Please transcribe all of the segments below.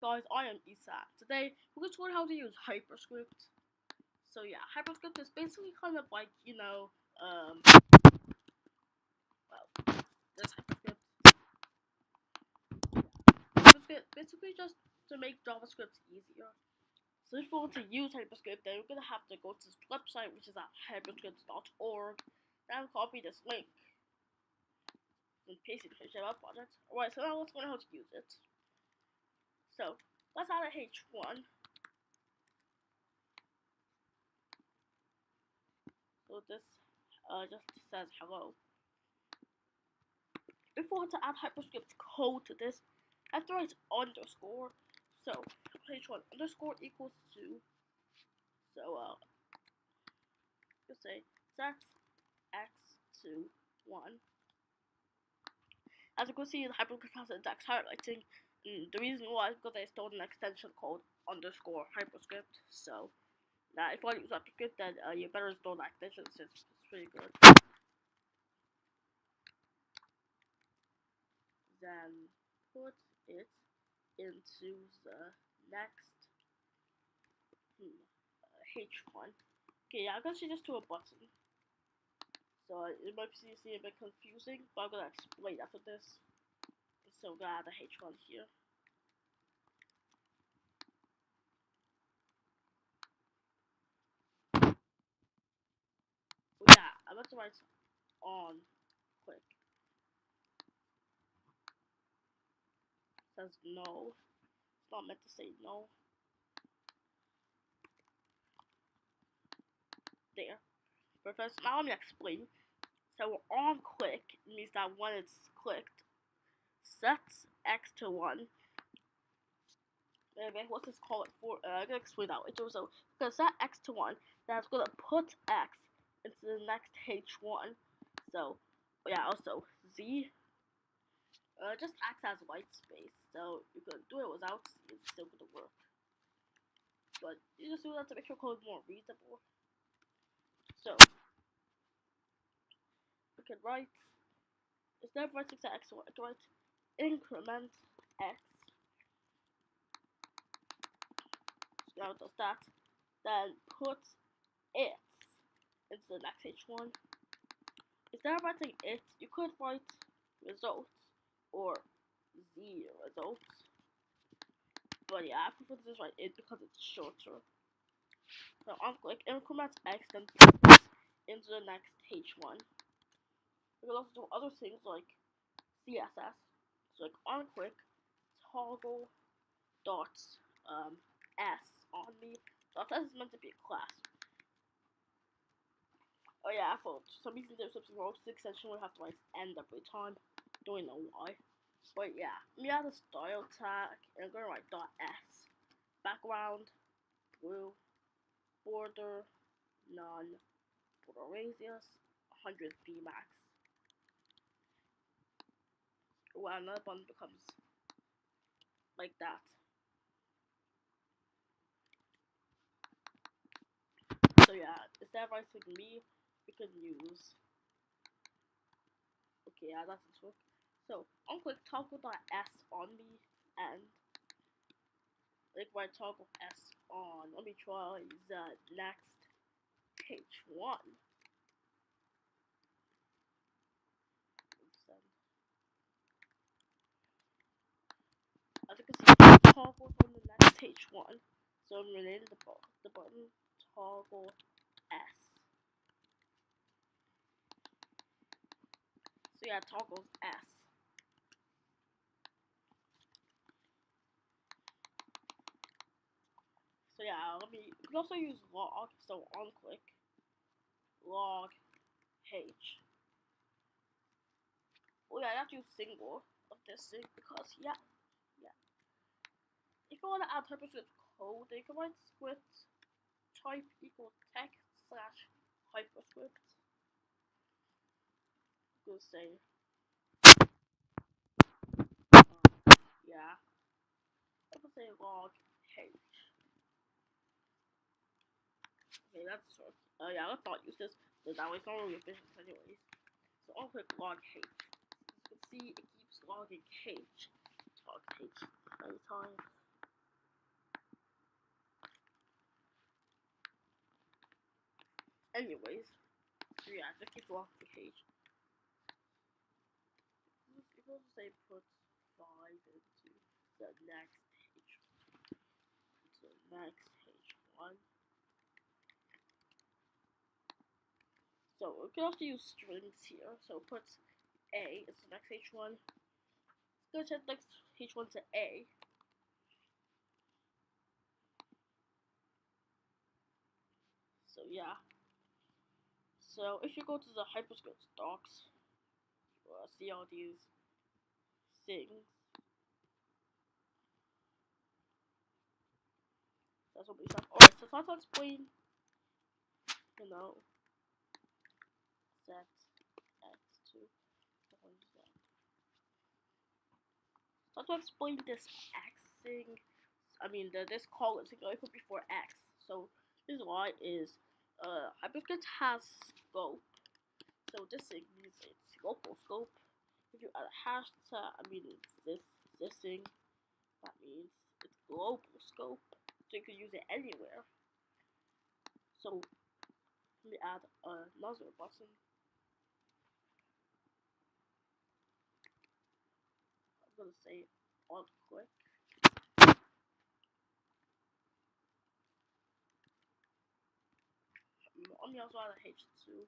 Guys, I am Isa. Today, we're going to learn how to use Hyperscript. So yeah, Hyperscript is basically kind of like, this Hyperscript. Hyperscript, basically just to make JavaScript easier. So if you want to use Hyperscript, then you're going to have to go to this website, which is at hyperscript.org, and copy this link. And paste it to our project. Alright, so now let's learn how to use it. So, let's add a H1. So this just says hello. If we want to add Hyperscript code to this, I have to write underscore. So H1 underscore equals 2. So just say set x to 1. As you can see, the Hyperscript has a index highlighting. The reason why is because I stored an extension called underscore Hyperscript. So now if you want to use Hyperscript, then you better install that extension since it's pretty good. Then put it into the next H1. Okay, yeah, I'm gonna change this to a button. So it might seem a bit confusing, but I'm gonna explain after this. So I'm gonna add a H1 here. Yeah, I'm about to write on quick. It says no. It's not meant to say no. There. Perfect. Now let me explain. So on click means that when it's clicked, sets x to 1. What's this called for? I'm gonna explain that later. So gonna set x to 1, that's gonna put x into the next H1. So yeah, also z just acts as white space. So you can do it without z, it's still gonna work. But you just do that to make your code more readable. So we can write, instead of writing to x, we can write increment x. So now it does that. Then put it into the next H1. Instead of writing it, you could write results or z results. But yeah, I prefer to just write it because it's shorter. So on click increment x, then put it into the next H1. We can also do other things like CSS. So like on click toggle dot s on me. Dot s is meant to be a class. Oh yeah, for some reason there's something wrong with the extension, we have to write end every time. Don't know why. But yeah, we add a style tag and I'm gonna write .s. Background, blue, border, none, border radius, 100 max. Well, another button becomes like that. So yeah, instead of writing me, we can use. Okay, yeah, that doesn't work. So on click toggle.s on me and like write toggle s on. Let me try the next H1. As you can see, toggle from the next H1. So I'm renaming the button toggle s. So yeah, toggle s. So yeah, you can also use log. So on click log h. Oh yeah, I have to use single of this thing because yeah. If you want to add Hyperscript code, then you can write script type equals text slash Hyperscript. Go say yeah. I can say log h. Okay, that's short. Yeah, let's not use this, because that way it's not really efficient anyways. So I'll click log h. As you can see, it keeps logging h. Log h every time. Anyways, so yeah, just keep off the page. If I say put 5 into the next page, to the next page 1. So we can also use strings here. So put A is the next H1. Let's go check next H1 to A. So yeah. So if you go to the Hyperscript docs, you'll see all these things. That's what we said. Alright, so try to explain, you know, set x2. Try to explain this x thing. I mean, this colon thing I put before x. So this why is Hyperscript has scope. So this thing means it's local scope. If you add a hash to, I mean, this thing, that means it's global scope. So you can use it anywhere. So let me add another button. I'm gonna say on click. Let me also add a H2.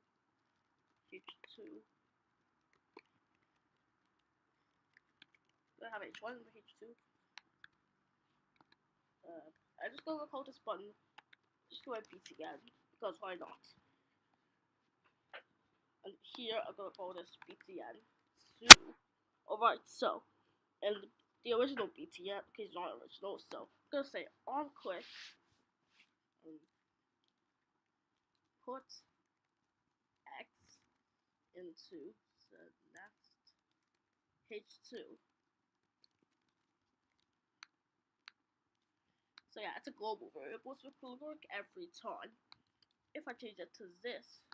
I have H1 and H2. I'm just gonna call this button just to repeat again, because why not? And here I'm gonna call this BTN 2. Alright, so, and the original BTN, okay, it's not original, so I'm gonna say on click and put X into the next H2. So yeah, it's a global variable, so it will work every time. If I change it to this,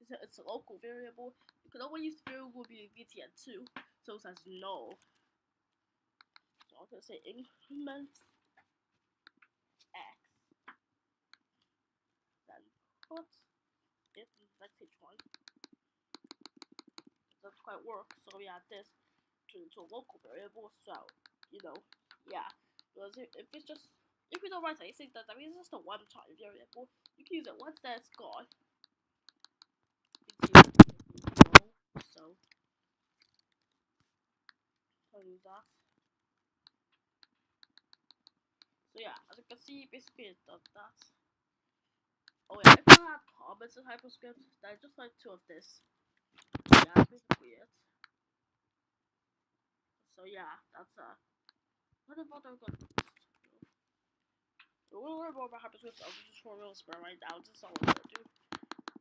it's a local variable. You can only use the variable being btn2, so it says no. So I'm gonna say increment x, then put it in the next H1. It doesn't quite work, so we add this to a local variable. So you know, yeah, because if it's just, if you don't write anything, that means it's just a one-time variable. You can use it once that's gone. So I'll use that. So yeah, as you can see, basically it does that. Oh yeah, if you have comments in Hyperscript, then just like 2 of this. Yeah, that's basically it. So yeah, that's what about I'm gonna we'll learn more about Hyperscript on the tutorials, but right now this is all I'm gonna do.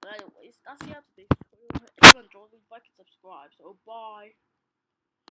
But anyways, that's the end of today's tutorial. If you enjoyed, leave a like and subscribe. So bye.